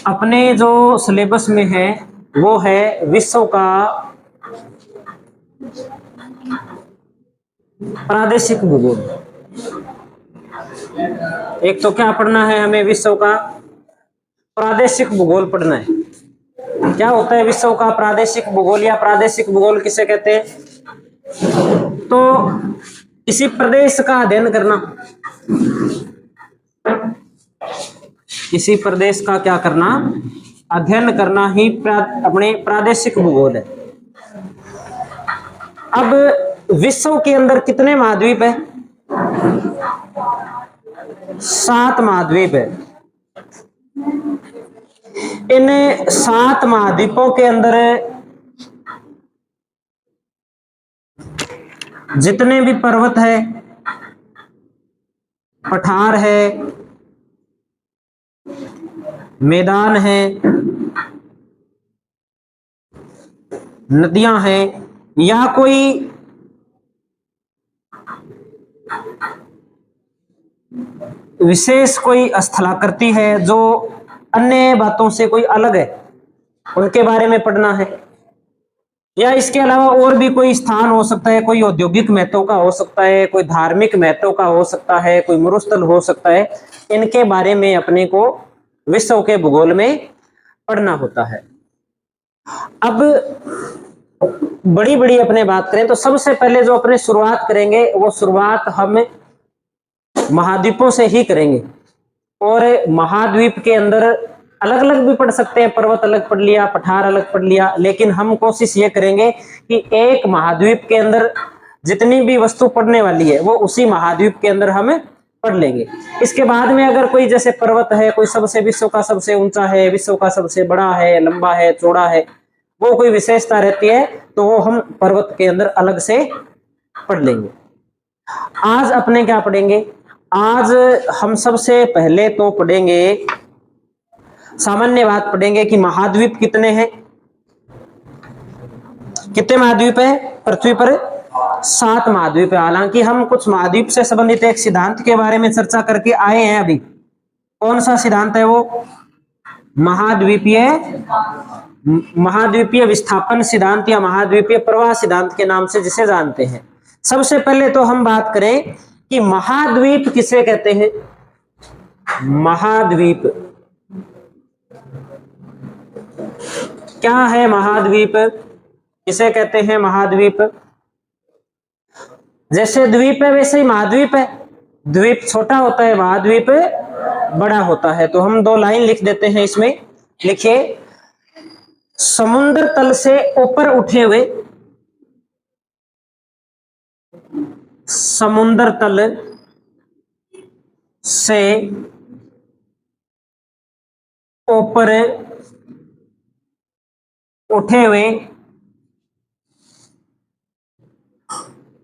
अपने जो सिलेबस में है वो है विश्व का प्रादेशिक भूगोल। एक तो क्या पढ़ना है हमें, विश्व का प्रादेशिक भूगोल पढ़ना है। क्या होता है विश्व का प्रादेशिक भूगोल या प्रादेशिक भूगोल किसे कहते हैं? तो किसी प्रदेश का अध्ययन करना, किसी प्रदेश का क्या करना, अध्ययन करना ही अपने प्रादेशिक भूगोल है। अब विश्व के अंदर कितने महाद्वीप है? 7 महाद्वीप है। इन 7 महाद्वीपों के अंदर जितने भी पर्वत है, पठार है, मैदान है, नदियां हैं, या कोई विशेष कोई स्थलाकृति है जो अन्य बातों से कोई अलग है, उनके बारे में पढ़ना है। या इसके अलावा और भी कोई स्थान हो सकता है, कोई औद्योगिक महत्व का हो सकता है, कोई धार्मिक महत्व का हो सकता है, कोई मरुस्थल हो सकता है। इनके बारे में अपने को विश्व के भूगोल में पढ़ना होता है। अब बड़ी बड़ी अपने बात करें तो सबसे पहले जो अपने शुरुआत करेंगे वो शुरुआत हम महाद्वीपों से ही करेंगे। और महाद्वीप के अंदर अलग अलग भी पढ़ सकते हैं, पर्वत अलग पढ़ लिया, पठार अलग पढ़ लिया, लेकिन हम कोशिश ये करेंगे कि एक महाद्वीप के अंदर जितनी भी वस्तु पढ़ने वाली है वो उसी महाद्वीप के अंदर हम पढ़ लेंगे। इसके बाद में अगर कोई जैसे पर्वत है, कोई सबसे विश्व का सबसे ऊंचा है, विश्व का सबसे बड़ा है, लंबा है, चौड़ा है, वो कोई विशेषता रहती है तो वो हम पर्वत के अंदर अलग से पढ़ लेंगे। आज अपने क्या पढ़ेंगे? आज हम सबसे पहले तो पढ़ेंगे, सामान्य बात पढ़ेंगे कि महाद्वीप कितने हैं। कितने महाद्वीप है पृथ्वी पर? 7 महाद्वीप है। हालांकि हम कुछ महाद्वीप से संबंधित एक सिद्धांत के बारे में चर्चा करके आए हैं अभी। कौन सा सिद्धांत है वो? महाद्वीपीय विस्थापन सिद्धांत या महाद्वीपीय प्रवाह सिद्धांत के नाम से जिसे जानते हैं। सबसे पहले तो हम बात करें कि महाद्वीप किसे कहते हैं। महाद्वीप क्या है? महाद्वीप किसे कहते हैं? महाद्वीप जैसे द्वीप है वैसे ही महाद्वीप है। द्वीप छोटा होता है, महाद्वीप बड़ा होता है। तो हम 2 लाइन लिख देते हैं इसमें। लिखिए, समुद्र तल से ऊपर उठे हुए, समुद्र तल से ऊपर उठे हुए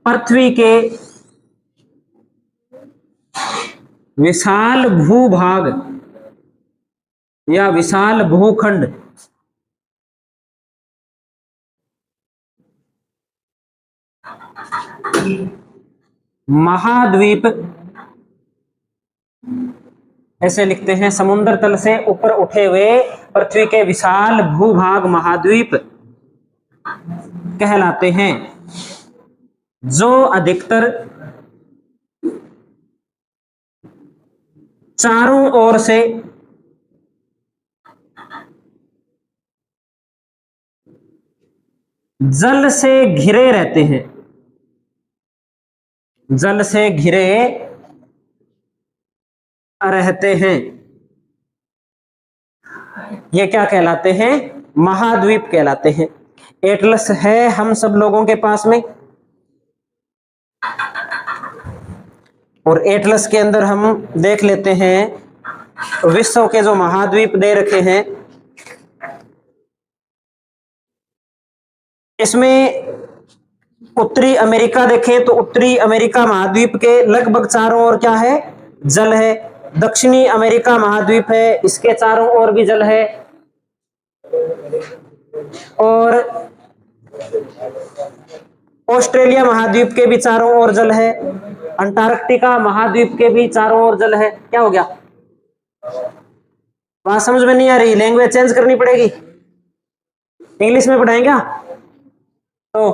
पृथ्वी के विशाल भूभाग या विशाल भूखंड महाद्वीप ऐसे लिखते हैं। समुद्र तल से ऊपर उठे हुए पृथ्वी के विशाल भूभाग महाद्वीप कहलाते हैं, जो अधिकतर चारों ओर से जल से घिरे रहते हैं। जल से घिरे रहते हैं। ये क्या कहलाते हैं? महाद्वीप कहलाते हैं। एटलस है हम सब लोगों के पास में, और एटलस के अंदर हम देख लेते हैं विश्व के जो महाद्वीप दे रखे हैं। इसमें उत्तरी अमेरिका देखें तो उत्तरी अमेरिका महाद्वीप के लगभग चारों ओर क्या है? जल है। दक्षिणी अमेरिका महाद्वीप है, इसके चारों ओर भी जल है। और ऑस्ट्रेलिया महाद्वीप के भी चारों ओर जल है। अंटार्कटिका महाद्वीप के भी चारों ओर जल है। क्या हो गया? बात समझ में नहीं आ रही, लैंग्वेज चेंज करनी पड़ेगी, इंग्लिश में पढ़ाएं क्या? तो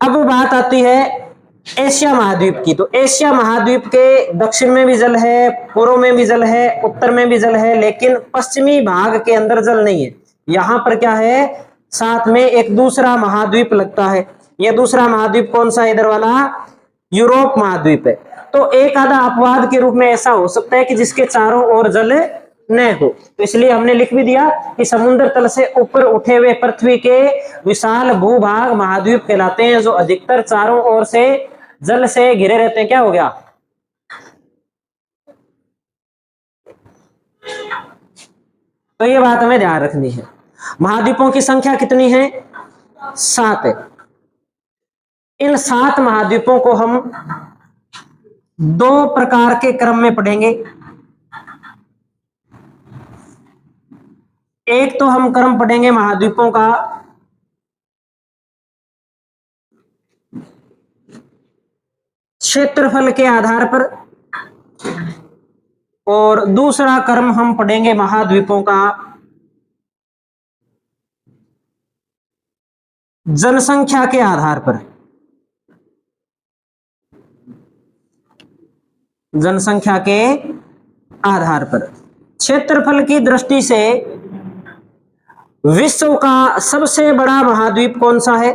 अब बात आती है एशिया महाद्वीप की। तो एशिया महाद्वीप के दक्षिण में भी जल है, पूर्व में भी जल है, उत्तर में भी जल है, लेकिन पश्चिमी भाग के अंदर जल नहीं है। यहां पर क्या है, साथ में एक दूसरा महाद्वीप लगता है। यह दूसरा महाद्वीप कौन सा, इधर वाला यूरोप महाद्वीप है। तो एक आधा अपवाद के रूप में ऐसा हो सकता है कि जिसके चारों ओर जल न हो, तो इसलिए हमने लिख भी दिया कि समुद्र तल से ऊपर उठे हुए पृथ्वी के विशाल भूभाग महाद्वीप कहलाते हैं, जो अधिकतर चारों ओर से जल से घिरे रहते हैं। क्या हो गया? तो ये बात हमें ध्यान रखनी है। महाद्वीपों की संख्या कितनी है? 7 है। इन 7 महाद्वीपों को हम 2 प्रकार के क्रम में पढ़ेंगे। एक तो हम क्रम पढ़ेंगे महाद्वीपों का क्षेत्रफल के आधार पर, और दूसरा क्रम हम पढ़ेंगे महाद्वीपों का जनसंख्या के आधार पर। जनसंख्या के आधार पर क्षेत्रफल की दृष्टि से विश्व का सबसे बड़ा महाद्वीप कौन सा है?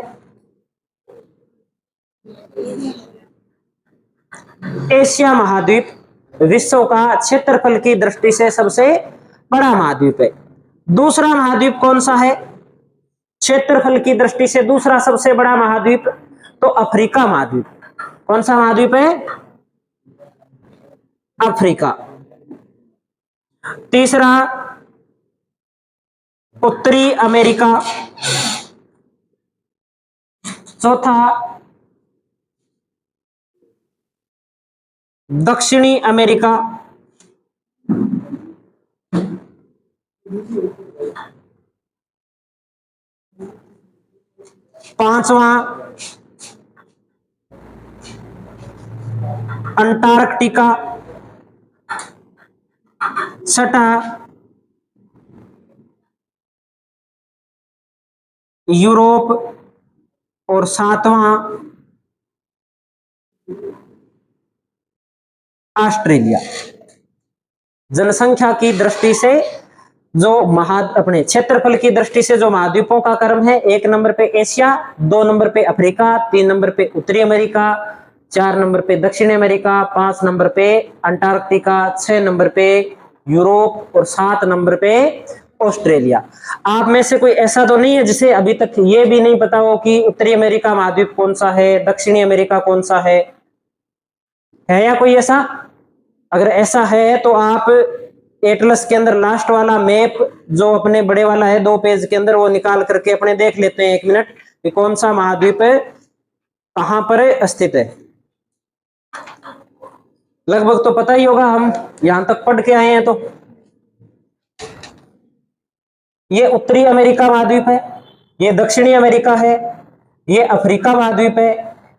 एशिया महाद्वीप विश्व का क्षेत्रफल की दृष्टि से सबसे बड़ा महाद्वीप है। दूसरा महाद्वीप कौन सा है क्षेत्रफल की दृष्टि से दूसरा सबसे बड़ा महाद्वीप? तो अफ्रीका महाद्वीप। कौन सा महाद्वीप है? अफ्रीका। तीसरा उत्तरी अमेरिका। चौथा दक्षिणी अमेरिका। पांचवा अंटार्कटिका। छठा यूरोप, और सातवां ऑस्ट्रेलिया। जनसंख्या की दृष्टि से जो अपने क्षेत्रफल की दृष्टि से जो महाद्वीपों का क्रम है, 1 नंबर पे एशिया, 2 नंबर पे अफ्रीका, 3 नंबर पे उत्तरी अमेरिका, 4 नंबर पे दक्षिणी अमेरिका, 5 नंबर पे अंटार्कटिका, 6 नंबर पे यूरोप, और 7 नंबर पे ऑस्ट्रेलिया। आप में से कोई ऐसा तो नहीं है जिसे अभी तक ये भी नहीं पता हो कि उत्तरी अमेरिका महाद्वीप कौन सा है, दक्षिणी अमेरिका कौन सा है या कोई ऐसा? अगर ऐसा है तो आप एटलस के अंदर लास्ट वाला मैप जो अपने बड़े वाला है 2 पेज के अंदर, वो निकाल करके अपने देख लेते हैं 1 मिनट कि कौन सा महाद्वीप है कहां पर स्थित है। लगभग तो पता ही होगा, हम यहां तक पढ़ के आए हैं। तो ये उत्तरी अमेरिका महाद्वीप है, ये दक्षिणी अमेरिका है, ये अफ्रीका महाद्वीप है,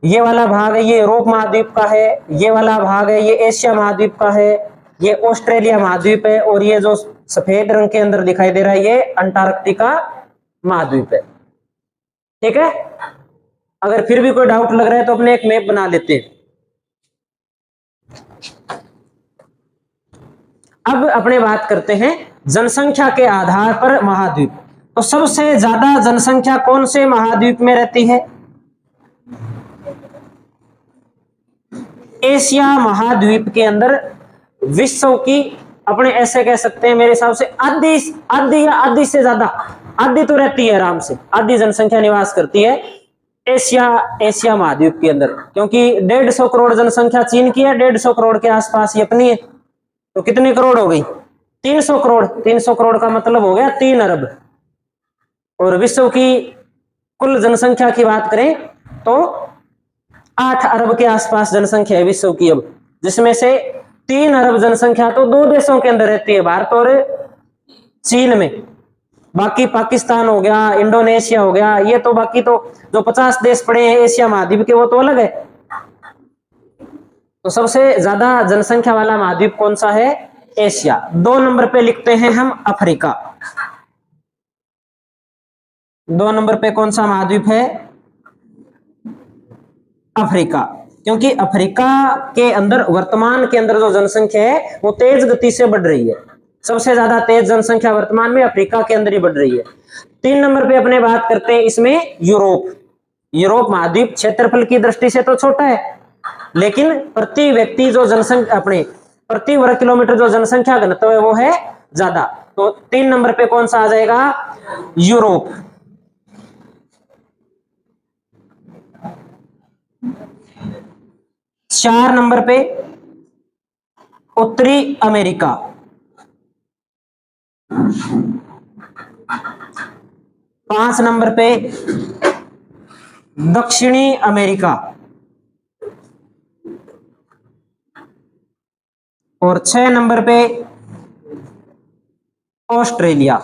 ये वाला भाग है ये यूरोप महाद्वीप का है, ये वाला भाग है ये एशिया महाद्वीप का है, ये ऑस्ट्रेलिया महाद्वीप है, और ये जो सफेद रंग के अंदर दिखाई दे रहा है ये अंटार्कटिका महाद्वीप है। ठीक है, अगर फिर भी कोई डाउट लग रहा है तो अपने एक मैप बना लेते हैं। अब अपने बात करते हैं जनसंख्या के आधार पर महाद्वीप। तो सबसे ज्यादा जनसंख्या कौन से महाद्वीप में रहती है? एशिया महाद्वीप के अंदर विश्व की अपने ऐसे कह सकते हैं मेरे हिसाब से आधी या आधी से ज्यादा, आधी तो रहती है आराम से, आधी जनसंख्या निवास करती है एशिया महाद्वीप के अंदर, क्योंकि 150 करोड़ जनसंख्या चीन की है, 150 करोड़ के आसपास ये अपनी है। तो कितने करोड़ हो गई? 300 करोड़। 300 करोड़ का मतलब हो गया 3 अरब। और विश्व की कुल जनसंख्या की बात करें तो 8 अरब के आसपास जनसंख्या है विश्व की अब, जिसमें से 3 अरब जनसंख्या तो 2 देशों के अंदर रहती है, भारत और चीन में। बाकी पाकिस्तान हो गया, इंडोनेशिया हो गया, ये तो बाकी तो जो 50 देश पड़े हैं एशिया महाद्वीप के वो तो अलग है। तो सबसे ज्यादा जनसंख्या वाला महाद्वीप कौन सा है? एशिया। 2 नंबर पे लिखते हैं हम अफ्रीका। 2 नंबर पे कौन सा महाद्वीप है? अफ्रीका। क्योंकि अफ्रीका के अंदर वर्तमान के अंदर जो जनसंख्या है वो तेज गति से बढ़ रही है। सबसे ज्यादा तेज जनसंख्या वर्तमान में अफ्रीका के अंदर ही बढ़ रही है। 3 नंबर पे अपने बात करते हैं इसमें यूरोप। यूरोप महाद्वीप क्षेत्रफल की दृष्टि से तो छोटा है, लेकिन प्रति व्यक्ति जो जनसंख्या अपने प्रति वर्ग किलोमीटर जो जनसंख्या घनत्व है वो है ज्यादा। तो 3 नंबर पे कौन सा आ जाएगा? यूरोप। चार नंबर पे उत्तरी अमेरिका। 5 नंबर पे दक्षिणी अमेरिका और 6 नंबर पे ऑस्ट्रेलिया।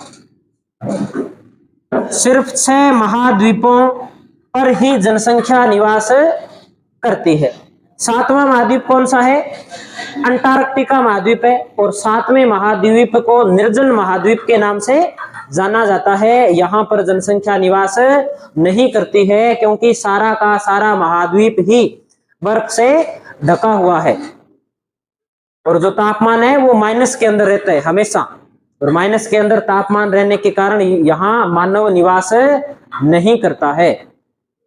सिर्फ 6 महाद्वीपों पर ही जनसंख्या निवास करती है। 7वां महाद्वीप कौन सा है? अंटार्कटिका महाद्वीप है, और 7वें महाद्वीप को निर्जन महाद्वीप के नाम से जाना जाता है। यहां पर जनसंख्या निवास नहीं करती है, क्योंकि सारा का सारा महाद्वीप ही बर्फ से ढका हुआ है, और जो तापमान है वो माइनस के अंदर रहता है हमेशा, और माइनस के अंदर तापमान रहने के कारण यहां मानव निवास नहीं करता है।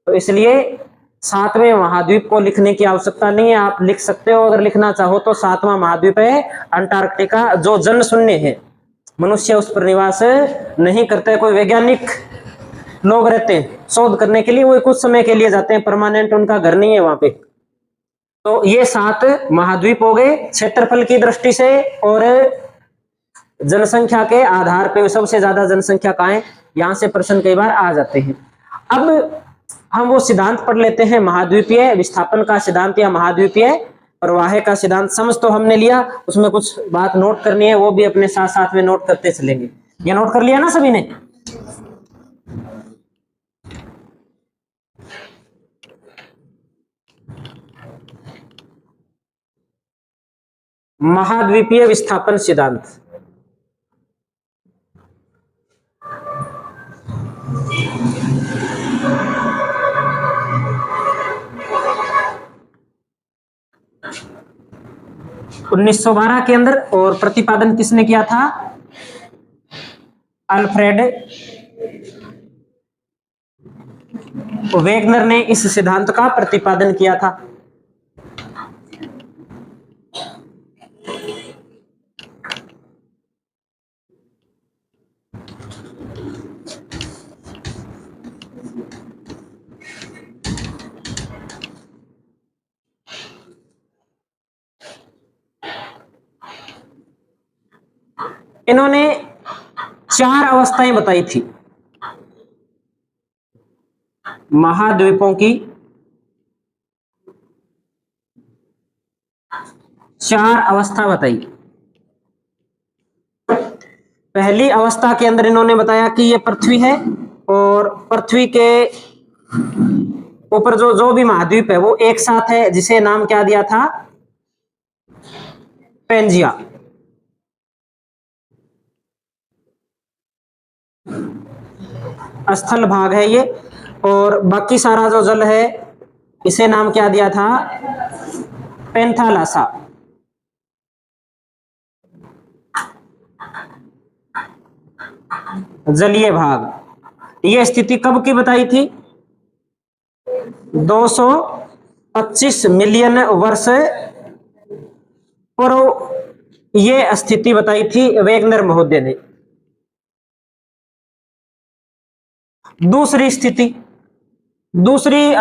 तो इसलिए 7वें महाद्वीप को लिखने की आवश्यकता नहीं है, आप लिख सकते हो अगर लिखना चाहो तो। 7वां महाद्वीप है अंटार्कटिका, जो जन शून्य है, मनुष्य उस पर निवास नहीं करता है। कोई वैज्ञानिक लोग रहते हैं शोध करने के लिए, वो कुछ समय के लिए जाते हैं, परमानेंट उनका घर नहीं है वहां पे। तो ये 7 महाद्वीप हो गए क्षेत्रफल की दृष्टि से, और जनसंख्या के आधार पे सबसे ज्यादा जनसंख्या कहाँ है, यहां से प्रश्न कई बार आ जाते हैं। अब हम वो सिद्धांत पढ़ लेते हैं, महाद्वीपीय विस्थापन का सिद्धांत या महाद्वीपीय प्रवाह का सिद्धांत। समझ तो हमने लिया, उसमें कुछ बात नोट करनी है, वो भी अपने साथ साथ में नोट करते चलेंगे। ये नोट कर लिया ना सभी ने? महाद्वीपीय विस्थापन सिद्धांत। (1912) के अंदर, और प्रतिपादन किसने किया था? अल्फ्रेड वेगनर ने इस सिद्धांत का प्रतिपादन किया था। इन्होंने 4 अवस्थाएं बताई थी महाद्वीपों की। 4 अवस्था बताई। पहली अवस्था के अंदर इन्होंने बताया कि ये पृथ्वी है, और पृथ्वी के ऊपर जो भी महाद्वीप है वो एक साथ है, जिसे नाम क्या दिया था? पेंजिया। स्थल भाग है ये, और बाकी सारा जो जल है इसे नाम क्या दिया था? पेंथालासा। जलीय भाग। ये स्थिति कब की बताई थी? 225 मिलियन वर्ष पूर्व ये स्थिति बताई थी वेगनर महोदय ने। दूसरी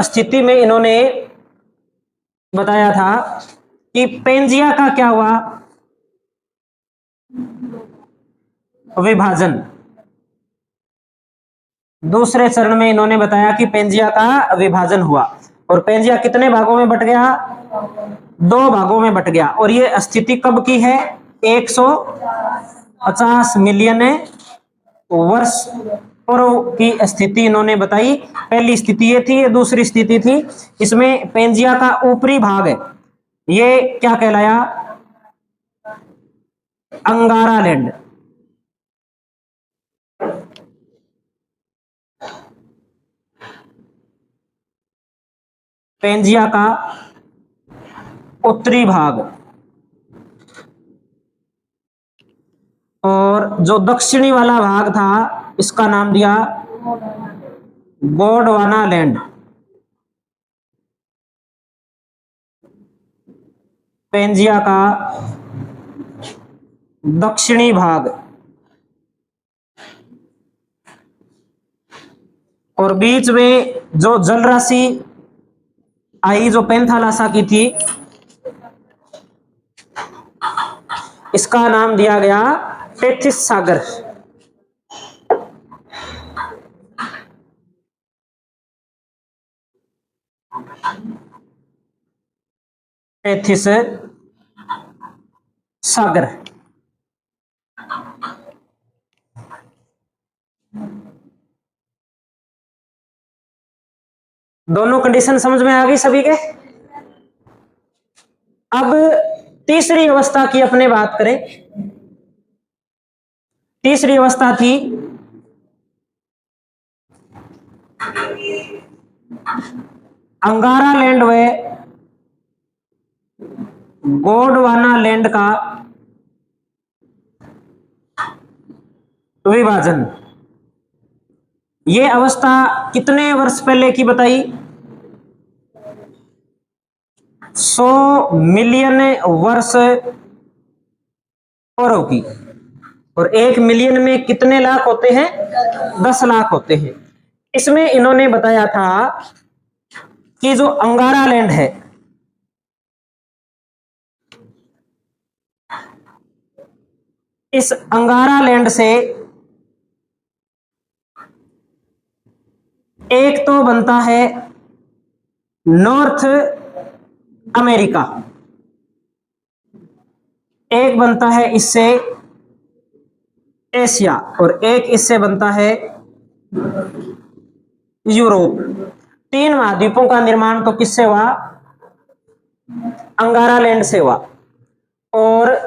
स्थिति में इन्होंने बताया था कि पेंजिया का क्या हुआ? विभाजन। दूसरे चरण में इन्होंने बताया कि पेंजिया का विभाजन हुआ, और पेंजिया कितने भागों में बट गया? 2 भागों में बट गया। और ये स्थिति कब की है? 150 मिलियन वर्ष पूर्व की स्थिति इन्होंने बताई। पहली स्थिति ये थी, ये दूसरी स्थिति थी। इसमें पेंजिया का ऊपरी भाग है, ये क्या कहलाया? अंगारा लैंड, पेंजिया का उत्तरी भाग, और जो दक्षिणी वाला भाग था इसका नाम दिया गोंडवाना लैंड। पेंजिया का दक्षिणी भाग, और बीच में जो जल राशि आई जो पेंथालासा की थी, इसका नाम दिया गया टेथिस सागर। टेथिस सागर। दोनों कंडीशन समझ में आ गई सभी के। अब तीसरी अवस्था की अपने बात करें। तीसरी अवस्था थी अंगारा लैंड व गोंडवाना लैंड का विभाजन। ये अवस्था कितने वर्ष पहले की बताई? 100 मिलियन वर्ष पूर्व की। और 1 मिलियन में कितने लाख होते हैं? 10 लाख होते हैं। इसमें इन्होंने बताया था कि जो अंगारा लैंड है, इस अंगारा लैंड से एक तो बनता है नॉर्थ अमेरिका, एक बनता है इससे एशिया, और एक इससे बनता है यूरोप। 3 महाद्वीपों का निर्माण तो किससे हुआ? अंगारा लैंड से हुआ। और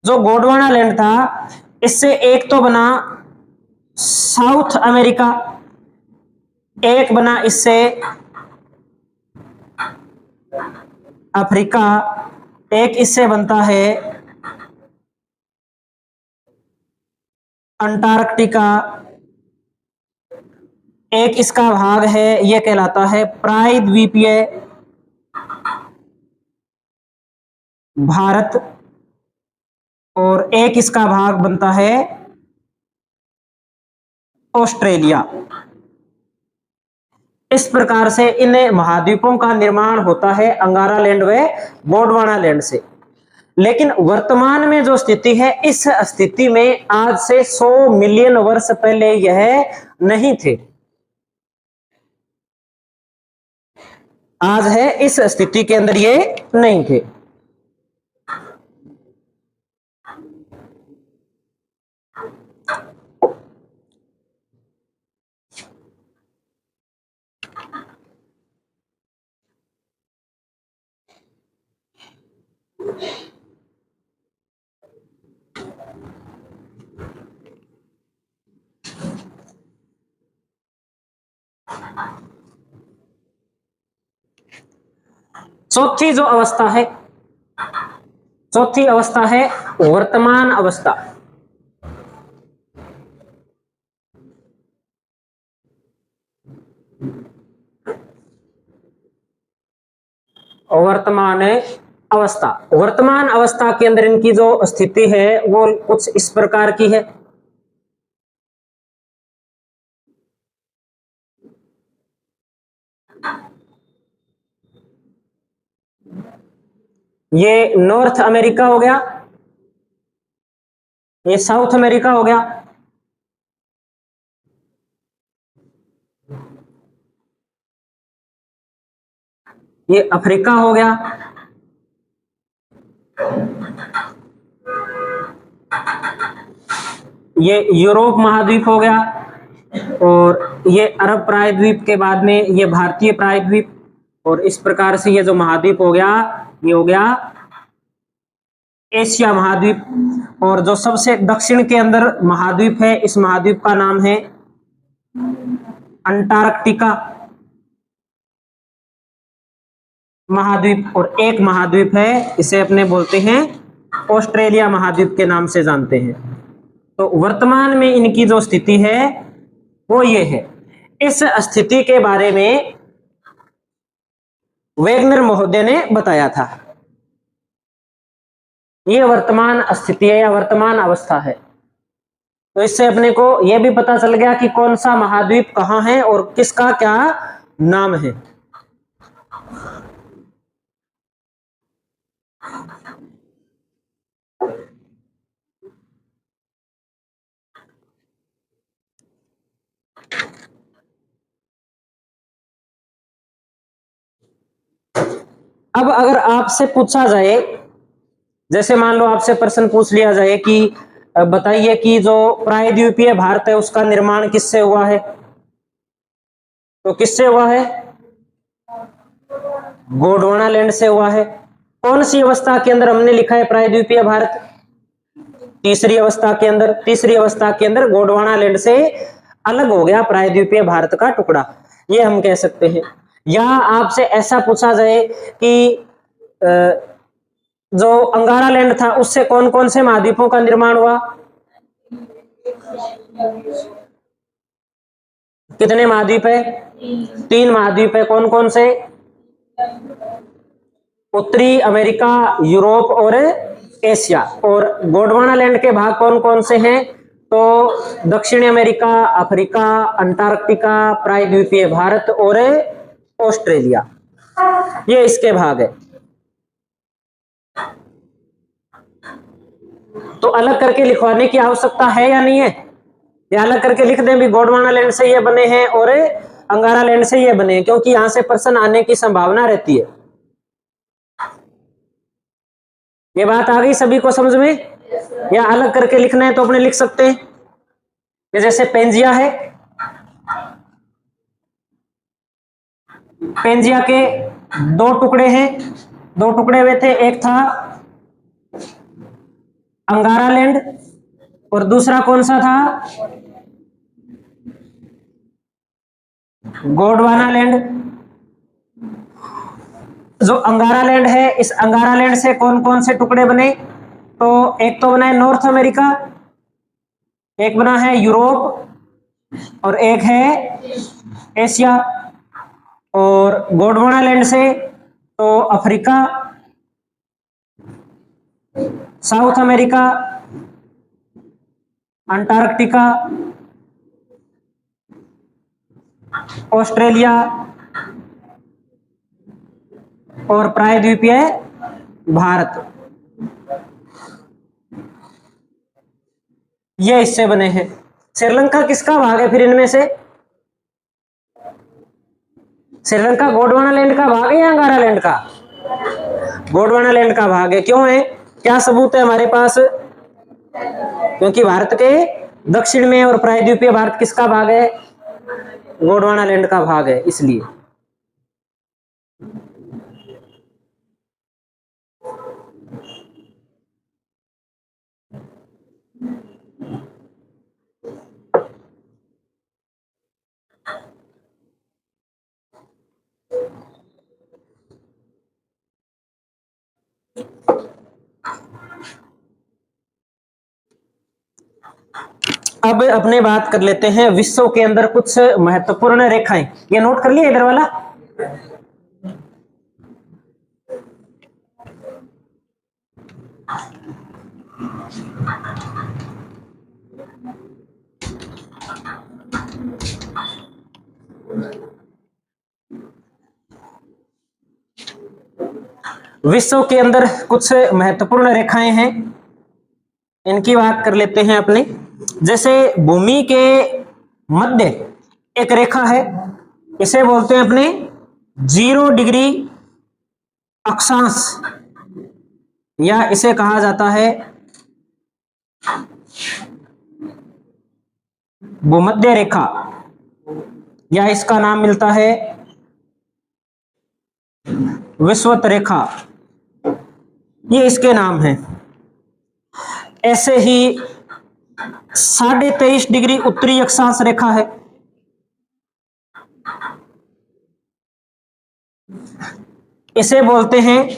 जो गोंडवाना लैंड था, इससे एक तो बना साउथ अमेरिका, एक बना इससे अफ्रीका, एक इससे बनता है अंटार्कटिका, एक इसका भाग है यह कहलाता है प्रायद्वीपीय भारत, और एक इसका भाग बनता है ऑस्ट्रेलिया। इस प्रकार से इन महाद्वीपों का निर्माण होता है अंगारा लैंड व गोंडवाना लैंड से। लेकिन वर्तमान में जो स्थिति है, इस स्थिति में आज से 100 मिलियन वर्ष पहले यह नहीं थे। आज है इस स्थिति के अंदर ये नहीं थे। चौथी जो अवस्था है, चौथी अवस्था है वर्तमान अवस्था। वर्तमान अवस्था, वर्तमान अवस्था के अंदर इनकी जो स्थिति है वो कुछ इस प्रकार की है। ये नॉर्थ अमेरिका हो गया, ये साउथ अमेरिका हो गया, ये अफ्रीका हो गया, ये यूरोप महाद्वीप हो गया, और ये अरब प्रायद्वीप के बाद में ये भारतीय प्रायद्वीप, और इस प्रकार से ये जो महाद्वीप हो गया ये हो गया एशिया महाद्वीप। और जो सबसे दक्षिण के अंदर महाद्वीप है, इस महाद्वीप का नाम है अंटार्कटिका महाद्वीप। और एक महाद्वीप है, इसे अपने बोलते हैं ऑस्ट्रेलिया महाद्वीप के नाम से जानते हैं। तो वर्तमान में इनकी जो स्थिति है वो ये है। इस स्थिति के बारे में वेगनर महोदय ने बताया था। ये वर्तमान स्थिति है या वर्तमान अवस्था है। तो इससे अपने को यह भी पता चल गया कि कौन सा महाद्वीप कहाँ है और किसका क्या नाम है। अब अगर आपसे पूछा जाए, जैसे मान लो आपसे प्रश्न पूछ लिया जाए कि बताइए कि जो प्रायद्वीपीय भारत है उसका निर्माण किससे हुआ है, तो किससे हुआ है? गोंडवाना लैंड से हुआ है। कौन सी अवस्था के अंदर हमने लिखा है प्रायद्वीपीय भारत? तीसरी अवस्था के अंदर। तीसरी अवस्था के अंदर गोंडवाना लैंड से अलग हो गया प्रायद्वीपीय भारत का टुकड़ा, ये हम कह सकते हैं। या आपसे ऐसा पूछा जाए कि जो अंगारा लैंड था उससे कौन कौन से महाद्वीपों का निर्माण हुआ? कितने महाद्वीप है? 3 महाद्वीप है। कौन कौन से? उत्तरी अमेरिका, यूरोप और एशिया। और गोंडवाना लैंड के भाग कौन कौन से हैं? तो दक्षिणी अमेरिका, अफ्रीका, अंटार्कटिका, प्रायद्वीपीय भारत और ऑस्ट्रेलिया, ये इसके भाग है। तो अलग करके लिखवाने की आवश्यकता है या नहीं है? ये अलग करके लिख दें भी गोंडवाना लैंड से ये बने हैं और अंगारा लैंड से ये बने हैं, क्योंकि यहां से प्रश्न आने की संभावना रहती है। ये बात आ गई सभी को समझ में? या अलग करके लिखना है तो अपने लिख सकते हैं। ये जैसे पेंजिया है, पेंजिया के 2 टुकड़े हैं, 2 टुकड़े हुए थे। एक था अंगारा लैंड और दूसरा कौन सा था? गोंडवाना लैंड। जो अंगारा लैंड है, इस अंगारा लैंड से कौन कौन से टुकड़े बने? तो एक तो बना है नॉर्थ अमेरिका, एक बना है यूरोप और एक है एशिया। और गोंडवाना लैंड से तो Africa, south America, Antarctica, Australia और प्रायद्वीपीय भारत, ये इससे बने हैं। श्रीलंका किसका भाग है फिर इनमें से? श्रीलंका गोंडवाना लैंड का भाग है या अंगारा लैंड का? गोंडवाना लैंड का भाग है। क्यों है? क्या सबूत है हमारे पास? क्योंकि भारत के दक्षिण में और प्रायद्वीपीय भारत किसका भाग है? गोंडवाना लैंड का भाग है, इसलिए। अब अपने बात कर लेते हैं विश्व के अंदर कुछ महत्वपूर्ण रेखाएं। ये नोट कर लिया इधर वाला? विश्व के अंदर कुछ महत्वपूर्ण रेखाएं हैं, इनकी बात कर लेते हैं अपने। जैसे भूमि के मध्य एक रेखा है, इसे बोलते हैं अपने 0 डिग्री अक्षांश, या इसे कहा जाता है भूमध्य रेखा, या इसका नाम मिलता है विषुवत रेखा। ये इसके नाम हैं। ऐसे ही 23.5 डिग्री उत्तरी अक्षांश रेखा है, इसे बोलते हैं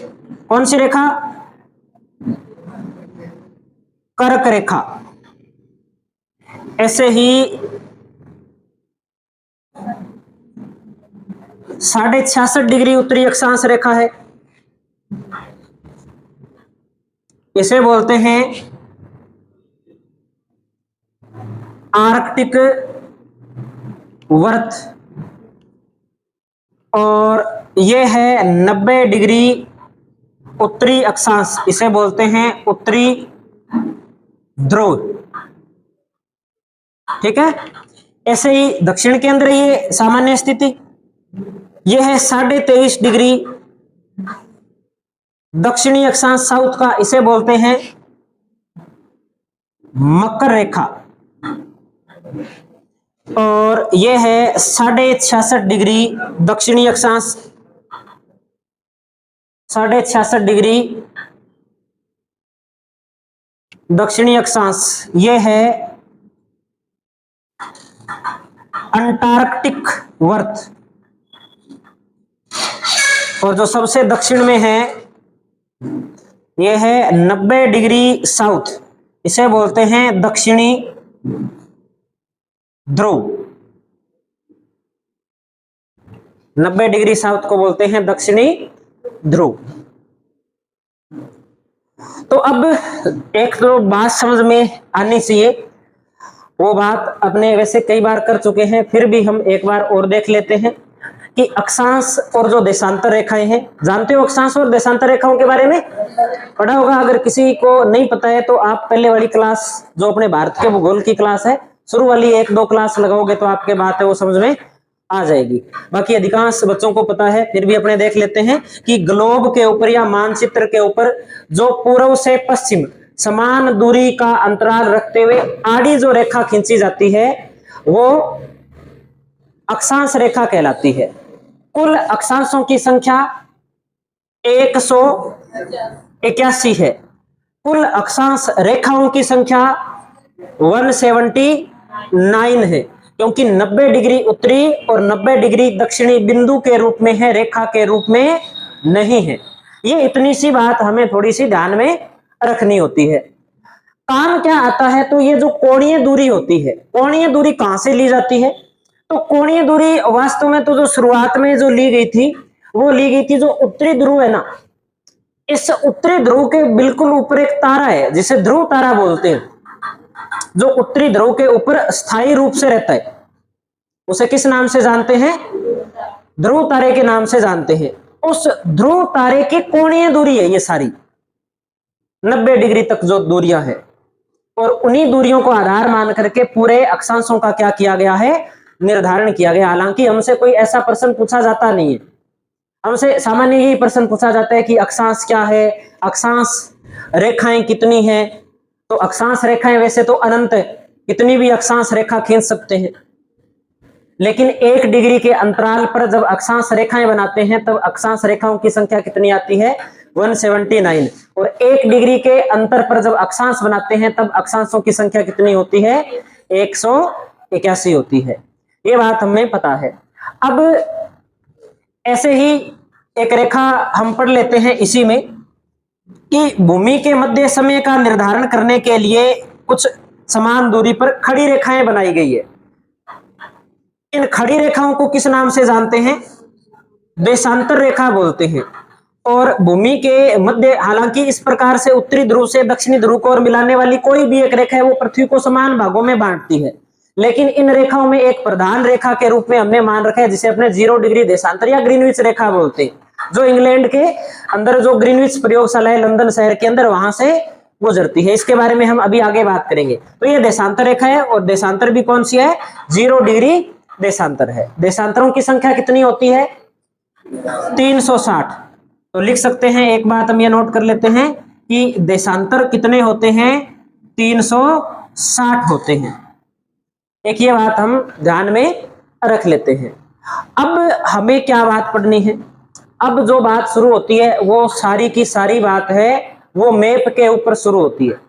कौन सी रेखा? कर्क रेखा। ऐसे ही 66.5 डिग्री उत्तरी अक्षांश रेखा है, इसे बोलते हैं आर्कटिक वर्त। और यह है 90 डिग्री उत्तरी अक्षांश, इसे बोलते हैं उत्तरी ध्रुव। ठीक है। ऐसे ही दक्षिण के अंदर ये सामान्य स्थिति, यह है 23.5 डिग्री दक्षिणी अक्षांश साउथ का, इसे बोलते हैं मकर रेखा। और यह है 66.5 डिग्री दक्षिणी अक्षांश, 66.5 डिग्री दक्षिणी अक्षांश, यह है अंटार्कटिक वर्त। और जो सबसे दक्षिण में है यह है 90 डिग्री साउथ, इसे बोलते हैं दक्षिणी ध्रुव। 90 डिग्री साउथ को बोलते हैं दक्षिणी ध्रुव। तो अब एक तो बात समझ में आनी चाहिए, वो बात अपने वैसे कई बार कर चुके हैं, फिर भी हम एक बार और देख लेते हैं कि अक्षांश और जो देशांतर रेखाएं हैं, जानते हो अक्षांश और देशांतर रेखाओं के बारे में पढ़ा होगा। अगर किसी को नहीं पता है तो आप पहले वाली क्लास जो अपने भारत के भूगोल की क्लास है, शुरू वाली 1-2 क्लास लगाओगे तो आपके बात है वो समझ में आ जाएगी। बाकी अधिकांश बच्चों को पता है, फिर भी अपने देख लेते हैं कि ग्लोब के ऊपर या मानचित्र के ऊपर जो पूर्व से पश्चिम समान दूरी का अंतराल रखते हुए आड़ी जो रेखा खींची जाती है वो अक्षांश रेखा कहलाती है। कुल अक्षांशों की संख्या 181 है। कुल अक्षांश रेखाओं की संख्या 179 है, क्योंकि 90 डिग्री उत्तरी और 90 डिग्री दक्षिणी बिंदु के रूप में है, रेखा के रूप में नहीं है। ये इतनी सी बात हमें थोड़ी सी ध्यान में रखनी होती है। काम क्या आता है, तो ये जो कोणीय दूरी होती है, कोणीय दूरी कहां से ली जाती है? तो कोणीय दूरी वास्तव में तो जो शुरुआत में जो ली गई थी वो ली गई थी जो उत्तरी ध्रुव है ना, इस उत्तरी ध्रुव के बिल्कुल ऊपर एक तारा है जिसे ध्रुव तारा बोलते हैं, जो उत्तरी ध्रुव के ऊपर स्थायी रूप से रहता है, उसे किस नाम से जानते हैं? ध्रुव तारे के नाम से जानते हैं। उस ध्रुव तारे की कोणीय दूरी है ये सारी 90 डिग्री तक जो दूरियां हैं, और उन्हीं दूरियों को आधार मान करके पूरे अक्षांशों का क्या किया गया है? निर्धारण किया गया। हालांकि हमसे कोई ऐसा प्रश्न पूछा जाता नहीं है, हमसे सामान्य यही प्रश्न पूछा जाता है कि अक्षांश क्या है, अक्षांश रेखाएं कितनी हैं। तो अक्षांश रेखाएं वैसे तो अनंत है, कितनी भी अक्षांश रेखा खींच सकते हैं, लेकिन 1 डिग्री के अंतराल पर जब अक्षांश रेखाएं बनाते हैं तब अक्षांश रेखाओं की संख्या कितनी आती है? 179। और 1 डिग्री के अंतर पर जब अक्षांश बनाते हैं तब अक्षांशों की संख्या कितनी होती है? 181 होती है। ये बात हमें पता है। अब ऐसे ही एक रेखा हम पढ़ लेते हैं इसी में कि भूमि के मध्य समय का निर्धारण करने के लिए कुछ समान दूरी पर खड़ी रेखाएं बनाई गई है। इन खड़ी रेखाओं को किस नाम से जानते हैं? देशांतर रेखा बोलते हैं। और भूमि के मध्य, हालांकि इस प्रकार से उत्तरी ध्रुव से दक्षिणी ध्रुव को और मिलाने वाली कोई भी एक रेखा है वो पृथ्वी को समान भागों में बांटती है, लेकिन इन रेखाओं में एक प्रधान रेखा के रूप में हमने मान रखा है जिसे अपने 0 डिग्री देशांतर या ग्रीनविच रेखा बोलते हैं, जो इंग्लैंड के अंदर जो ग्रीनविच प्रयोगशाला है लंदन शहर के अंदर, वहां से गुजरती है। इसके बारे में हम अभी आगे बात करेंगे। तो ये देशांतर रेखा है, और देशांतर भी कौन सी है? 0 डिग्री देशांतर है। देशांतरों की संख्या कितनी होती है? 360। तो लिख सकते हैं, एक बात हम ये नोट कर लेते हैं कि देशांतर कितने होते हैं? 360 होते हैं। एक ये बात हम ध्यान में रख लेते हैं। अब हमें क्या बात पढ़नी है? अब जो बात शुरू होती है वो सारी की सारी बात है वो मैप के ऊपर शुरू होती है।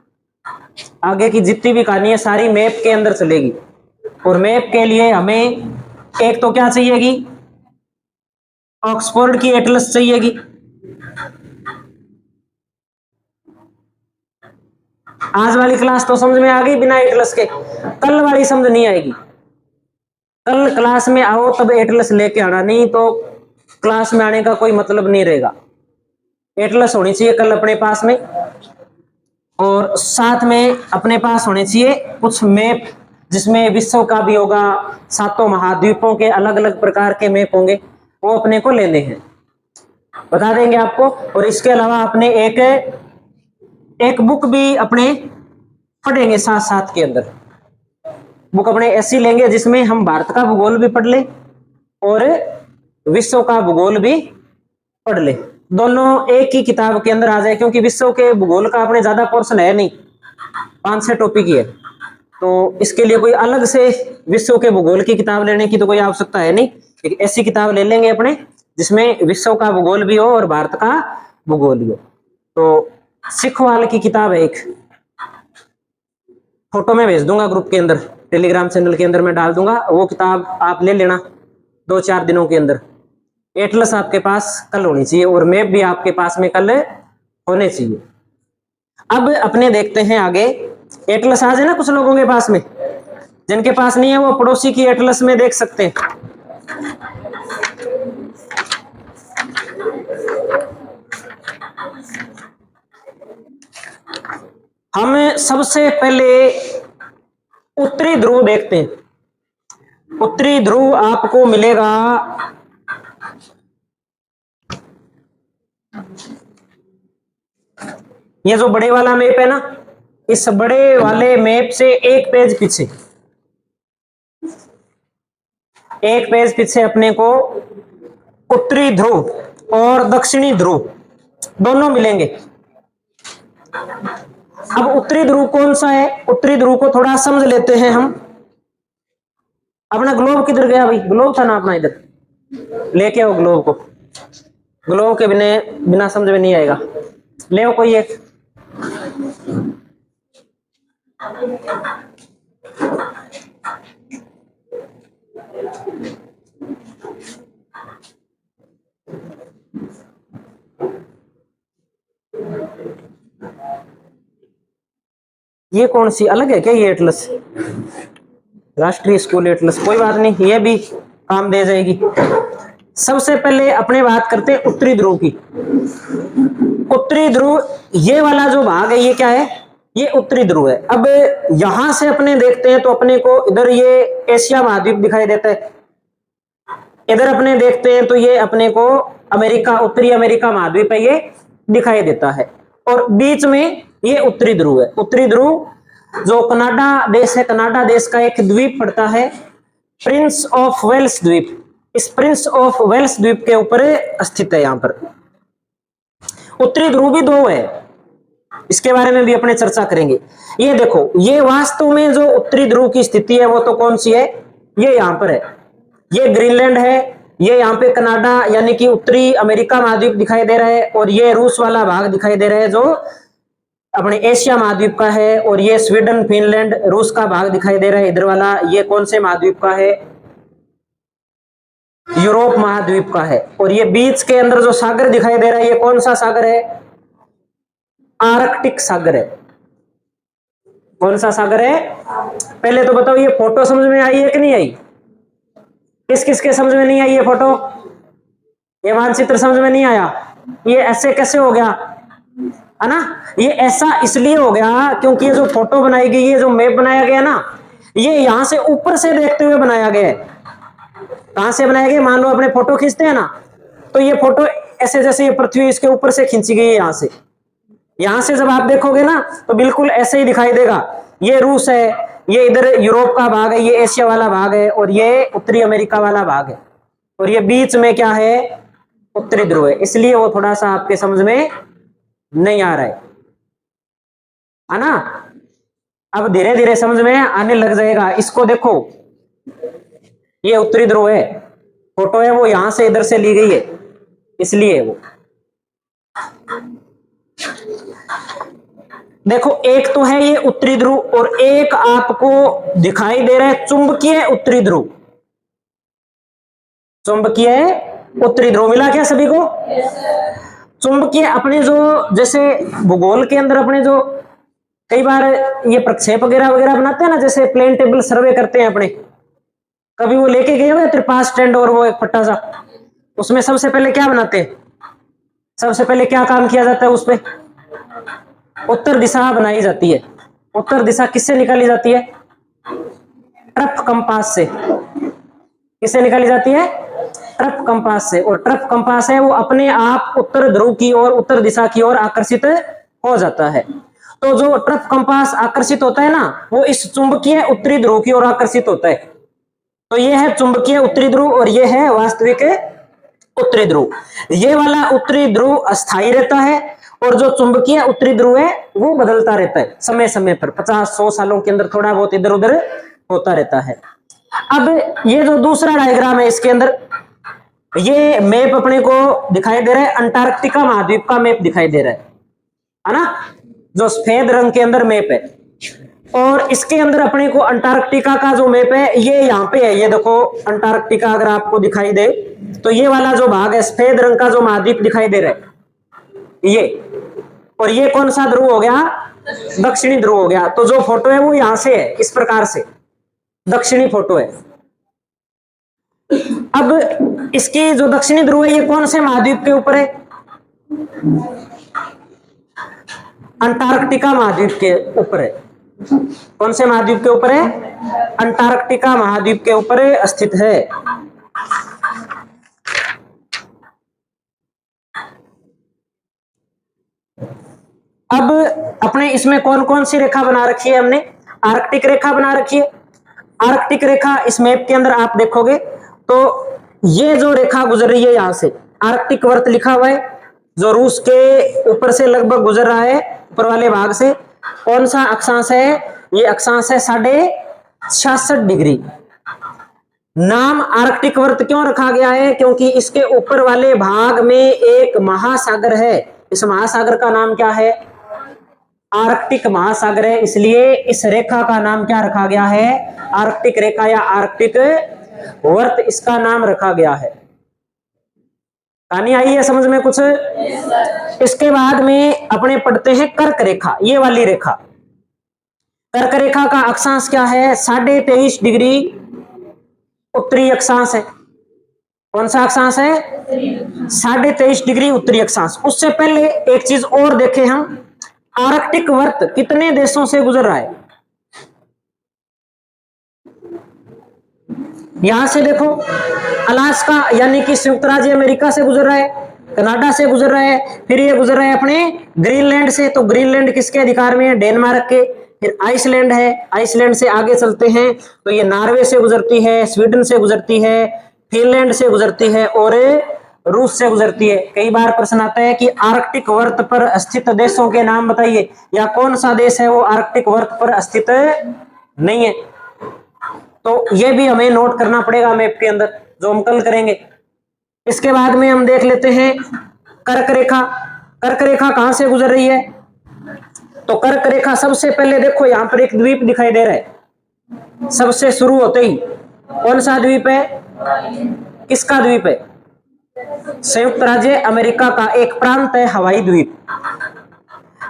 आगे की जितनी भी कहानी है सारी मैप के अंदर चलेगी। और मैप के लिए हमें एक तो क्या चाहिएगी, ऑक्सफोर्ड की एटलस चाहिएगी। आज वाली क्लास तो समझ में आ गई बिना एटलस के, कल वाली समझ नहीं आएगी। कल क्लास में आओ तब एटलस लेके आना, नहीं तो क्लास में आने का कोई मतलब नहीं रहेगा। एटलस होनी चाहिए कल अपने पास में, और साथ में अपने पास होने चाहिए कुछ मैप, जिसमें विश्व का भी होगा, सातों महाद्वीपों के अलग अलग प्रकार के मैप होंगे, वो अपने को लेने हैं, बता देंगे आपको। और इसके अलावा अपने एक बुक भी अपने पढ़ेंगे साथ साथ के अंदर। बुक अपने ऐसी लेंगे जिसमें हम भारत का भूगोल भी पढ़ ले और विश्व का भूगोल भी पढ़ ले, दोनों एक ही किताब के अंदर आ जाए। क्योंकि विश्व के भूगोल का अपने ज्यादा पोर्शन है नहीं, 5-6 टॉपिक ही है, तो इसके लिए कोई अलग से विश्व के भूगोल की किताब लेने की तो कोई आवश्यकता है नहीं। एक ऐसी किताब ले लेंगे अपने जिसमें विश्व का भूगोल भी हो और भारत का भूगोल भी हो। तो सिखवाल की किताब है एक, फोटो में भेज दूंगा ग्रुप के अंदर, टेलीग्राम चैनल के अंदर मैं डाल दूंगा, वो किताब आप ले लेना 2-4 दिनों के अंदर। एटलस आपके पास कल होनी चाहिए और मैप भी आपके पास में कल होने चाहिए। अब अपने देखते हैं आगे, एटलस आ जाए ना कुछ लोगों के पास में, जिनके पास नहीं है वो पड़ोसी की एटलस में देख सकते हैं। हम सबसे पहले उत्तरी ध्रुव देखते हैं। उत्तरी ध्रुव आपको मिलेगा ये जो बड़े वाला मैप है ना, इस बड़े वाले मैप से एक पेज पीछे अपने को उत्तरी ध्रुव और दक्षिणी ध्रुव दोनों मिलेंगे। अब उत्तरी ध्रुव कौन सा है, उत्तरी ध्रुव को थोड़ा समझ लेते हैं हम। अपना ग्लोब किधर गया भाई, ग्लोब था ना अपना, इधर लेके आओ ग्लोब को, ग्लोब के बिना समझ में नहीं आएगा। ले आओ कोई एक, ये कौन सी अलग है क्या, ये एटलस राष्ट्रीय स्कूल एटलस, कोई बात नहीं, ये भी काम दे जाएगी। सबसे पहले अपने बात करते हैं उत्तरी ध्रुव की। उत्तरी ध्रुव ये वाला जो भाग है ये क्या है, ये उत्तरी ध्रुव है। अब यहां से अपने देखते हैं तो अपने को इधर ये एशिया महाद्वीप दिखाई देता है, इधर अपने देखते हैं तो ये अपने को अमेरिका, उत्तरी अमेरिका महाद्वीप है ये दिखाई देता है, और बीच में ये उत्तरी ध्रुव है। उत्तरी ध्रुव जो कनाडा देश है, कनाडा देश का एक द्वीप पड़ता है प्रिंस ऑफ वेल्स द्वीप, इस प्रिंस ऑफ वेल्स द्वीप के ऊपर स्थित है। यहां पर उत्तरी ध्रुव भी 2 है, इसके बारे में भी अपने चर्चा करेंगे। ये देखो, ये वास्तव में जो उत्तरी ध्रुव की स्थिति है वो तो कौन सी है, ये यहां पर है, ये ग्रीनलैंड है, ये यहाँ पे कनाडा यानी कि उत्तरी अमेरिका महाद्वीप दिखाई दे रहा है, और ये रूस वाला भाग दिखाई दे रहा है जो अपने एशिया महाद्वीप का है, और ये स्वीडन फिनलैंड रूस का भाग दिखाई दे रहा है इधर वाला, ये कौन से महाद्वीप का है, यूरोप महाद्वीप का है। और ये बीच के अंदर जो सागर दिखाई दे रहा है ये कौन सा सागर है, आर्कटिक सागर है। कौन सा सागर है, पहले तो बताओ ये फोटो समझ में आई है कि नहीं आई, किस किस के समझ में नहीं आई ये फोटो, ये मानचित्र समझ में नहीं आया, ये ऐसे कैसे हो गया है ना, ये ऐसा इसलिए हो गया क्योंकि ये जो फोटो बनाई गई है, जो मैप बनाया गया ना, ये यहां से ऊपर से देखते हुए बनाया गया है। कहां से बनाया गया, मान लो अपने फोटो खींचते हैं ना, तो ये फोटो ऐसे जैसे ये पृथ्वी इसके ऊपर से खींची गई है यहां से जब आप देखोगे ना तो बिल्कुल ऐसे ही दिखाई देगा। ये रूस है, ये इधर यूरोप का भाग है, ये एशिया वाला भाग है, और ये उत्तरी अमेरिका वाला भाग है, और ये बीच में क्या है, उत्तरी ध्रुव है। इसलिए वो थोड़ा सा आपके समझ में नहीं आ रहा है ना, अब धीरे धीरे समझ में आने लग जाएगा। इसको देखो, ये उत्तरी ध्रुव है, फोटो है वो यहां से इधर से ली गई है, इसलिए वो देखो एक तो है ये उत्तरी ध्रुव और एक आपको दिखाई दे रहा है चुंबकीय उत्तरी ध्रुव। चुंबकीय उत्तरी ध्रुव मिला क्या सभी को? चुंबकीय अपने जो जैसे भूगोल के अंदर अपने जो कई बार ये प्रक्षेप वगैरह वगैरह बनाते हैं ना, जैसे प्लेन टेबल सर्वे करते हैं अपने, कभी वो लेके गए हुए त्रिपास स्टैंड और वो एक पट्टा सा, उसमें सबसे पहले क्या बनाते हैं? सबसे पहले क्या काम किया जाता है उस पे? उत्तर दिशा बनाई जाती है। उत्तर दिशा किससे निकाली जाती है? ट्रफ कंपास से। किससे निकाली जाती है? ट्रफ कंपास से। और ट्रफ कंपास है वो अपने आप उत्तर ध्रुव की ओर, उत्तर दिशा की ओर आकर्षित हो जाता है। तो जो ट्रफ कंपास आकर्षित होता है ना, वो इस चुंबकीय उत्तरी ध्रुव की ओर आकर्षित होता है। तो ये है चुंबकीय उत्तरी ध्रुव और ये है वास्तविक उत्तरी ध्रुव। ये वाला उत्तरी ध्रुव अस्थायी रहता है और जो चुंबकीय उत्तरी ध्रुव है वो बदलता रहता है समय समय पर, 50-100 सालों के अंदर थोड़ा बहुत इधर उधर होता रहता है। अब ये जो दूसरा डायग्राम है इसके अंदर ये मैप अपने को दिखाई दे रहा है, अंटार्कटिका महाद्वीप का मैप दिखाई दे रहा है ना, जो सफेद रंग के अंदर मैप है। और इसके अंदर अपने को अंटार्कटिका का जो मैप है ये यहाँ पे है, ये देखो अंटार्कटिका अगर आपको दिखाई दे तो ये वाला जो भाग है सफेद रंग का जो महाद्वीप दिखाई दे रहा है ये, और ये कौन सा ध्रुव हो गया? दक्षिणी ध्रुव हो गया। तो जो फोटो है वो यहां से है, इस प्रकार से दक्षिणी फोटो है। अब इसकी जो दक्षिणी ध्रुव है ये कौन से महाद्वीप के ऊपर है? अंटार्कटिका महाद्वीप के ऊपर है। कौन से महाद्वीप के ऊपर है? अंटार्कटिका महाद्वीप के ऊपर स्थित है। अब अपने इसमें कौन कौन सी रेखा बना रखी है हमने? आर्कटिक रेखा बना रखी है। आर्कटिक रेखा इस मैप के अंदर आप देखोगे तो ये जो रेखा गुजर रही है यहां से, आर्कटिक वर्त लिखा हुआ है जो रूस के ऊपर से लगभग गुजर रहा है, ऊपर वाले भाग से। कौन सा अक्षांश है? ये अक्षांश है 66.5 डिग्री। नाम आर्कटिक वर्त क्यों रखा गया है? क्योंकि इसके ऊपर वाले भाग में एक महासागर है। इस महासागर का नाम क्या है? आर्कटिक महासागर है, इसलिए इस रेखा का नाम क्या रखा गया है? आर्कटिक रेखा या आर्कटिक वर्त इसका नाम रखा गया है। कहानी आई है समझ में कुछ? इसके बाद में अपने पढ़ते हैं कर्क रेखा। ये वाली रेखा कर्क रेखा का अक्षांश क्या है? 23.5 डिग्री उत्तरी अक्षांश है। कौन सा अक्षांश है? 23.5 डिग्री उत्तरी अक्षांश। उससे पहले एक चीज और देखें हम, आर्कटिक वर्त कितने देशों से गुजर रहा है? यहां से देखो अलास्का यानी कि संयुक्त राज्य अमेरिका से गुजर रहा है, कनाडा से गुजर रहा है, फिर ये गुजर रहा है अपने ग्रीनलैंड से। तो ग्रीनलैंड किसके अधिकार में है? डेनमार्क के। फिर आइसलैंड है, आइसलैंड से आगे चलते हैं तो ये नॉर्वे से गुजरती है, स्वीडन से गुजरती है, फिनलैंड से गुजरती है और रूस से गुजरती है। कई बार प्रश्न आता है कि आर्कटिक वर्त पर स्थित देशों के नाम बताइए, या कौन सा देश है वो आर्कटिक वर्त पर स्थित नहीं है। तो ये भी हमें नोट करना पड़ेगा मैप के अंदर, जो हम कल करेंगे। इसके बाद में हम देख लेते हैं कर्क रेखा। कर्क रेखा कहां से गुजर रही है? तो कर्क रेखा सबसे पहले देखो यहां पर एक द्वीप दिखाई दे रहा है सबसे शुरू होते ही। कौन सा द्वीप है? किसका द्वीप है? संयुक्त राज्य अमेरिका का एक प्रांत है हवाई द्वीप।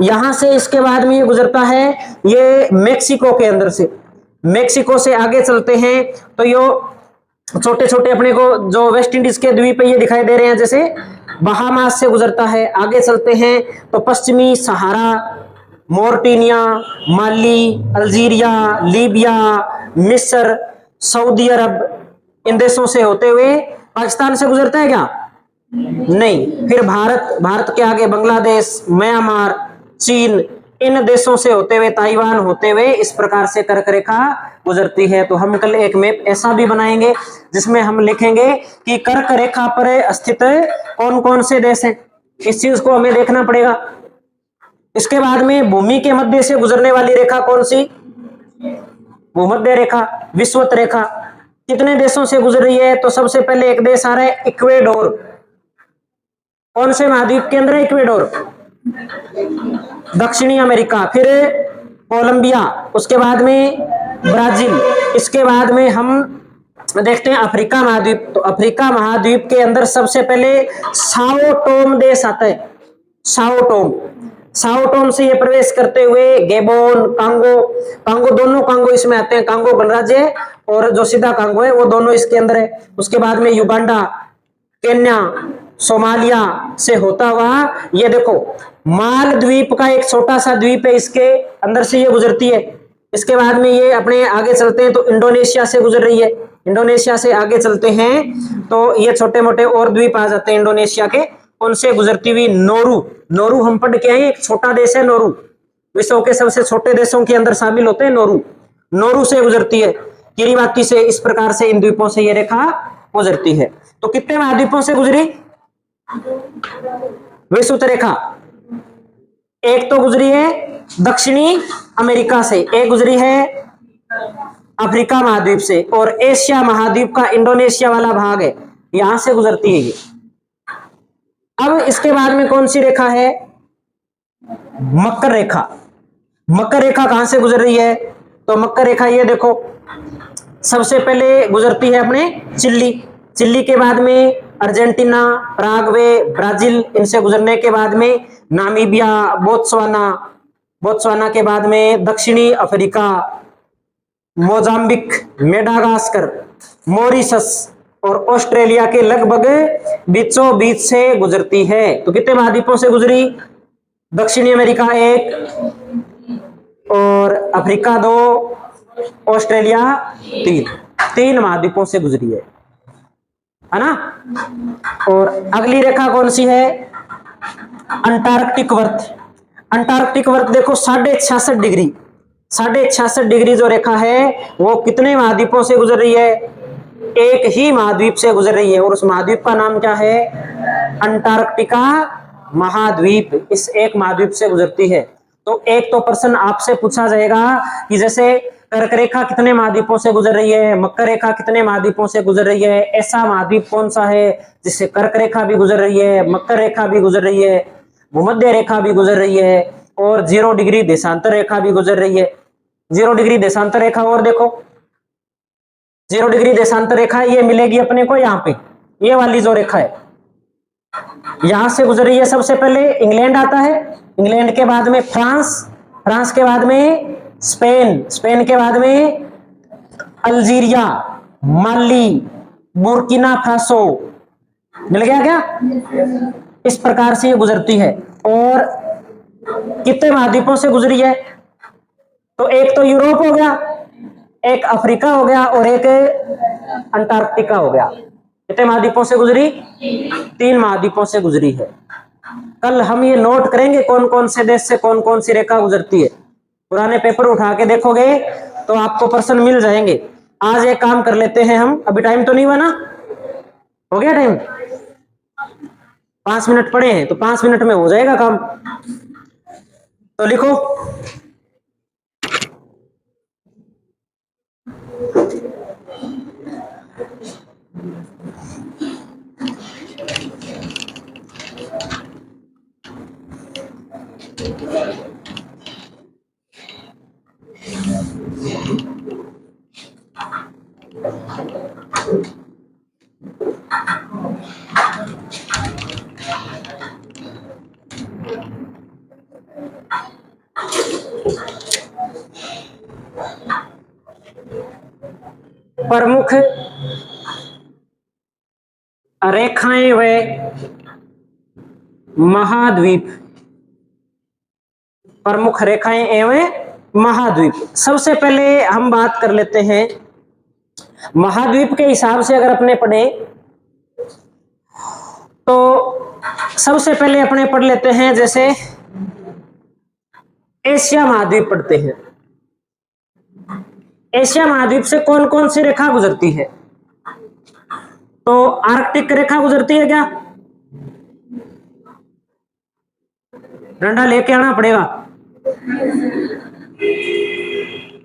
यहां से इसके बाद में ये गुजरता है ये मेक्सिको के अंदर से। मेक्सिको से आगे चलते हैं तो यो छोटे छोटे अपने को जो वेस्ट इंडीज के द्वीप है ये दिखाई दे रहे हैं, जैसे बहामास से गुजरता है। आगे चलते हैं तो पश्चिमी सहारा, मोरटीनिया, माली, अल्जीरिया, लीबिया, मिस्र, सऊदी अरब, इन देशों से होते हुए पाकिस्तान से गुजरता है क्या? नहीं। फिर भारत के आगे बांग्लादेश, म्यांमार, चीन, इन देशों से होते हुए ताइवान होते हुए इस प्रकार से कर्क रेखा गुजरती है। तो हम कल एक मैप ऐसा भी बनाएंगे जिसमें हम लिखेंगे कि कर्क रेखा पर स्थित कौन कौन से देश हैं। इस चीज को हमें देखना पड़ेगा। इसके बाद में भूमि के मध्य से गुजरने वाली रेखा कौन सी? भूमध्य रेखा, विषुवत रेखा। कितने देशों से गुजर रही है? तो सबसे पहले एक देश आ रहा है इक्वेडोर। कौन से महाद्वीप के अंदर है इक्वेडोर? दक्षिणी अमेरिका, फिर कोलंबिया, उसके बाद में ब्राजील, इसके बाद में हम देखते हैं अफ्रीका महाद्वीप। तो अफ्रीका महाद्वीप के अंदर सबसे पहले साओ टोम देश आता है। साओ टोम, साओ टोम से ये प्रवेश करते हुए गेबोन, कांगो, कांगो दोनों कांगो इसमें आते हैं, कांगो गणराज्य और जो सीधा कांगो है वो दोनों इसके अंदर है। उसके बाद में युगांडा, केन्या, सोमालिया से होता हुआ ये देखो मालद्वीप का एक छोटा सा द्वीप है, इसके अंदर से ये गुजरती है। इसके बाद में ये अपने आगे चलते हैं तो इंडोनेशिया से गुजर रही है। इंडोनेशिया से आगे चलते हैं तो ये छोटे मोटे और द्वीप आ जाते हैं इंडोनेशिया के, उनसे गुजरती हुई नोरू। नोरू हम पढ़ के आए, एक छोटा देश है नोरू, विश्व के सबसे छोटे देशों के अंदर शामिल होते हैं नोरू। नोरू से गुजरती है किरिबाती से। इस प्रकार से इन द्वीपों से ये रेखा गुजरती है। तो कितने महाद्वीपों से गुजरी विषुवत रेखा? एक तो गुजरी है दक्षिणी अमेरिका से, एक गुजरी है अफ्रीका महाद्वीप से, और एशिया महाद्वीप का इंडोनेशिया वाला भाग है, यहां से गुजरती है ये। अब इसके बाद में कौन सी रेखा है? मकर रेखा। मकर रेखा कहां से गुजर रही है? तो मकर रेखा ये देखो सबसे पहले गुजरती है अपने चिली, चिली के बाद में अर्जेंटीना, पराग्वे, ब्राजील, इनसे गुजरने के बाद में नामीबिया, बोत्सवाना, बोत्सवाना के बाद में दक्षिणी अफ्रीका, मोजाम्बिक, मेडागास्कर, मॉरिशस और ऑस्ट्रेलिया के लगभग बीचों बीच से गुजरती है। तो कितने महाद्वीपों से गुजरी? दक्षिणी अमेरिका एक, और अफ्रीका दो, ऑस्ट्रेलिया तीन, तीन महाद्वीपों से गुजरी है ना। और अगली रेखा कौन सी है? अंटार्कटिक वर्त। अंटार्कटिक वर्त देखो 66.5 डिग्री, 66.5 डिग्री जो रेखा है वो कितने महाद्वीपों से गुजर रही है? एक ही महाद्वीप से गुजर रही है, और उस महाद्वीप का नाम क्या है? अंटार्कटिका महाद्वीप। इस एक महाद्वीप से गुजरती है। तो एक तो प्रश्न आपसे पूछा जाएगा कि जैसे कर्क रेखा कितने महाद्वीपों से गुजर रही है, मकर रेखा कितने महाद्वीपों से गुजर रही है, ऐसा महाद्वीप कौन सा है जिससे कर्क रेखा भी गुजर रही है, मकर रेखा भी गुजर रही है, भूमध्य रेखा भी गुजर रही है, और 0 डिग्री देशांतर रेखा भी गुजर रही है। 0 डिग्री देशांतर रेखा, और देखो 0 डिग्री देशांतर रेखा ये मिलेगी अपने को यहाँ पे, ये वाली जो रेखा है यहां से गुजर रही है। सबसे पहले इंग्लैंड आता है, इंग्लैंड के बाद में फ्रांस, फ्रांस के बाद में स्पेन, स्पेन के बाद में अल्जीरिया, माली, बुर्किना फासो, मिल गया क्या? इस प्रकार से ये गुजरती है। और कितने महाद्वीपों से गुजरी है? तो एक तो यूरोप हो गया, एक अफ्रीका हो गया, और एक अंटार्कटिका हो गया। कितने महाद्वीपों से गुजरी? 3 महाद्वीपों से गुजरी है। कल हम ये नोट करेंगे कौन कौन से देश से कौन कौन सी रेखा गुजरती है। पुराने पेपर उठा के देखोगे तो आपको प्रश्न मिल जाएंगे। आज एक काम कर लेते हैं हम, अभी टाइम तो नहीं हुआ ना? हो गया टाइम? 5 मिनट पड़े हैं, तो 5 मिनट में हो जाएगा काम। तो लिखो प्रमुख रेखाएं व महाद्वीप, प्रमुख रेखाएं एवं महाद्वीप। सबसे पहले हम बात कर लेते हैं महाद्वीप के हिसाब से। अगर अपने पढ़े तो सबसे पहले अपने पढ़ लेते हैं, जैसे एशिया महाद्वीप पढ़ते हैं। एशिया महाद्वीप से कौन कौन सी रेखा गुजरती है? तो आर्कटिक रेखा गुजरती है क्या? डंडा लेके आना पड़ेगा।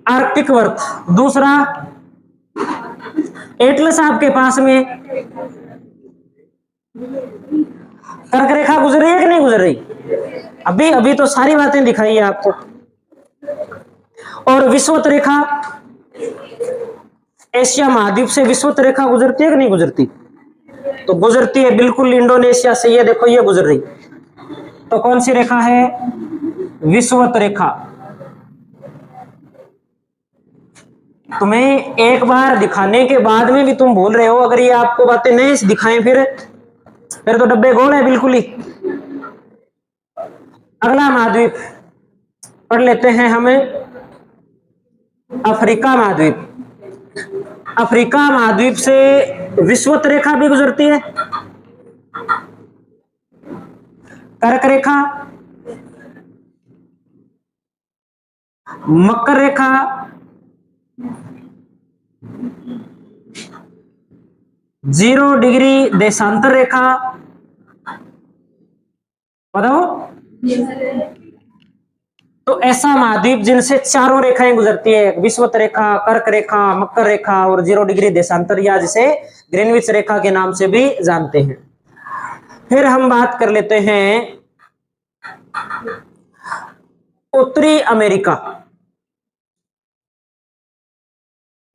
आर्कटिक वर्त। दूसरा एटलस आपके पास में, कर्क रेखा गुजर रही है कि नहीं गुजर रही? अभी अभी तो सारी बातें दिखाई है आपको। और विषुवत रेखा, एशिया महाद्वीप से विषुवत रेखा गुजरती है कि नहीं गुजरती? तो गुजरती है बिल्कुल, इंडोनेशिया से ये देखो ये गुजर रही। तो कौन सी रेखा है? विषुवत रेखा। तुम्हें एक बार दिखाने के बाद में भी तुम भूल रहे हो, अगर ये आपको बातें नहीं दिखाएं फिर तो डब्बे गोल है बिल्कुल ही। अगला महाद्वीप पढ़ लेते हैं हमें, अफ्रीका महाद्वीप। अफ्रीका महाद्वीप से विषुवत रेखा भी गुजरती है, कर्क रेखा, मकर रेखा, जीरो डिग्री देशांतर रेखा। बताओ। तो ऐसा महाद्वीप जिनसे चारों रेखाएं गुजरती है, विषुवत रेखा, कर्क रेखा, मकर रेखा और जीरो डिग्री देशांतर, या जिसे ग्रीनविच रेखा के नाम से भी जानते हैं। फिर हम बात कर लेते हैं उत्तरी अमेरिका।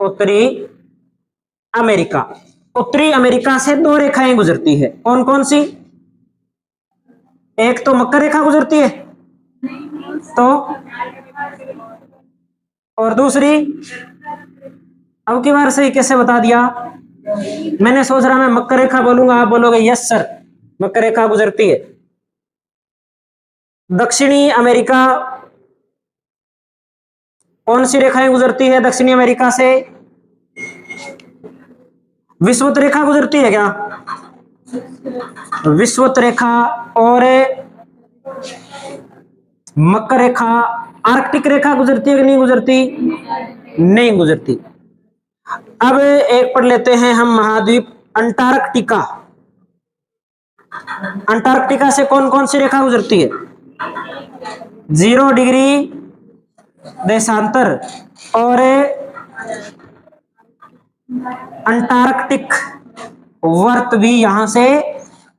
उत्तरी अमेरिका, उत्तरी अमेरिका से दो रेखाएं गुजरती है, कौन कौन सी? एक तो मकर रेखा गुजरती है, तो और दूसरी, अब की बार सही कैसे बता दिया? मैंने सोच रहा मैं मकर रेखा बोलूंगा, आप बोलोगे यस सर मकर रेखा गुजरती है। दक्षिणी अमेरिका, कौन सी रेखाएं गुजरती है दक्षिणी अमेरिका से? विषुवत रेखा गुजरती है क्या? विषुवत रेखा और मकर रेखा। आर्कटिक रेखा गुजरती है कि नहीं गुजरती? नहीं गुजरती। अब एक पढ़ लेते हैं हम महाद्वीप अंटार्कटिका। अंटार्कटिका से कौन कौन सी रेखा गुजरती है? जीरो डिग्री देशांतर और अंटार्कटिक वर्त भी यहां से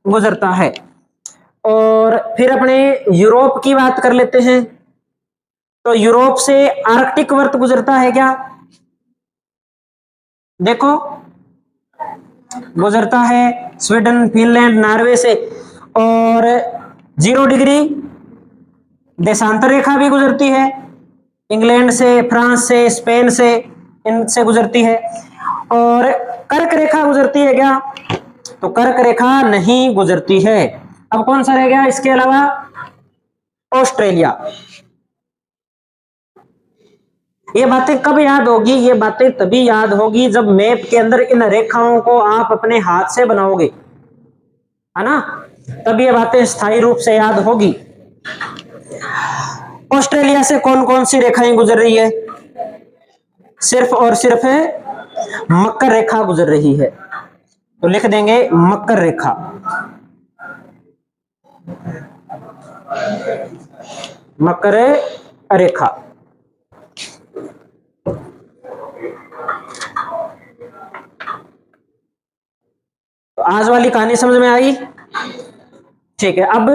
गुजरता है। और फिर अपने यूरोप की बात कर लेते हैं। तो यूरोप से आर्कटिक वर्त गुजरता है क्या? देखो गुजरता है, स्वीडन, फिनलैंड, नॉर्वे से। और जीरो डिग्री देशांतर रेखा भी गुजरती है, इंग्लैंड से, फ्रांस से, स्पेन से, इनसे गुजरती है। और कर्क रेखा गुजरती है क्या? तो कर्क रेखा नहीं गुजरती है। अब कौन सा रह गया इसके अलावा? ऑस्ट्रेलिया। ये बातें कब याद होगी? ये बातें तभी याद होगी जब मैप के अंदर इन रेखाओं को आप अपने हाथ से बनाओगे, है ना, तब ये बातें स्थायी रूप से याद होगी। ऑस्ट्रेलिया से कौन कौन सी रेखाएं गुजर रही है? सिर्फ और सिर्फ मकर रेखा गुजर रही है, तो लिख देंगे मकर रेखा। मकर रेखा। तो आज वाली कहानी समझ में आई? ठीक है। अब